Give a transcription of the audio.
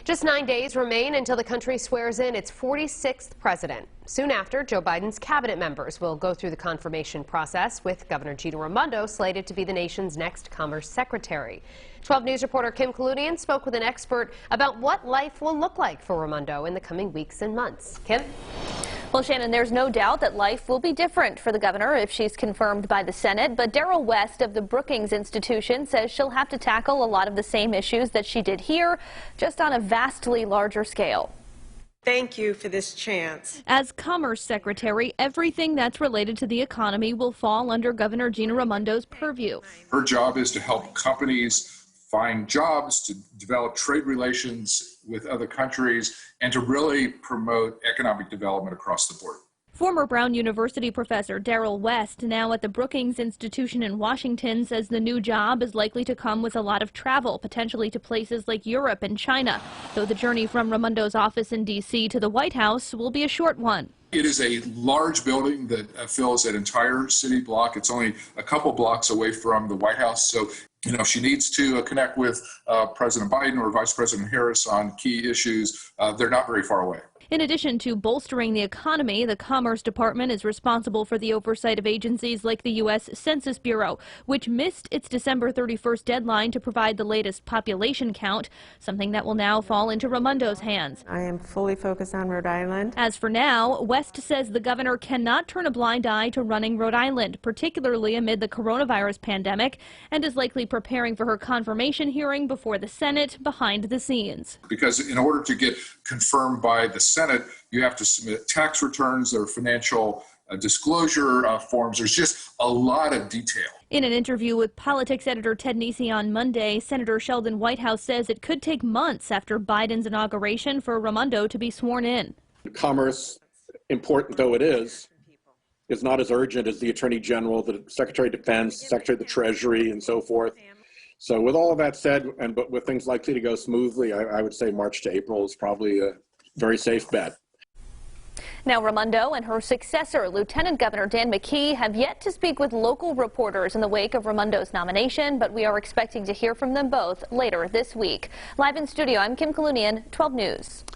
Just 9 days remain until the country swears in its 46th president. Soon after, Joe Biden's cabinet members will go through the confirmation process, with Governor Gina Raimondo slated to be the nation's next Commerce Secretary. 12 News reporter Kim Kalunian spoke with an expert about what life will look like for Raimondo in the coming weeks and months. Kim? Well, Shannon, there's no doubt that life will be different for the governor if she's confirmed by the Senate. But Darrell West of the Brookings Institution says she'll have to tackle a lot of the same issues that she did here, just on a vastly larger scale. Thank you for this chance. As Commerce Secretary, everything that's related to the economy will fall under Governor Gina Raimondo's purview. Her job is to help companies find jobs, to develop trade relations with other countries, and to really promote economic development across the board. Former Brown University professor Darrell West, now at the Brookings Institution in Washington, says the new job is likely to come with a lot of travel, potentially to places like Europe and China, though the journey from Raimondo's office in D.C. to the White House will be a short one. It is a large building that fills an entire city block. It's only a couple blocks away from the White House, so if she needs to connect with President Biden or Vice President Harris on key issues, they're not very far away. In addition to bolstering the economy, the Commerce Department is responsible for the oversight of agencies like the U.S. Census Bureau, which missed its December 31st deadline to provide the latest population count, something that will now fall into Raimondo's hands. I am fully focused on Rhode Island. As for now, West says the governor cannot turn a blind eye to running Rhode Island, particularly amid the coronavirus pandemic, and is likely preparing for her confirmation hearing before the Senate behind the scenes. Because in order to get confirmed by the Senate, you have to submit tax returns or financial disclosure forms. There's just a lot of detail. In an interview with politics editor Ted Nesi on Monday, Senator Sheldon Whitehouse says it could take months after Biden's inauguration for Raimondo to be sworn in. Commerce, important though it is not as urgent as the Attorney General, the Secretary of Defense, Secretary of the Treasury, and so forth. So with all of that said, but with things likely to go smoothly, I would say March to April is probably a very safe bet. Now, Raimondo and her successor, Lieutenant Governor Dan McKee, have yet to speak with local reporters in the wake of Raimondo's nomination, but we are expecting to hear from them both later this week. Live in studio, I'm Kim Kalunian, 12 News.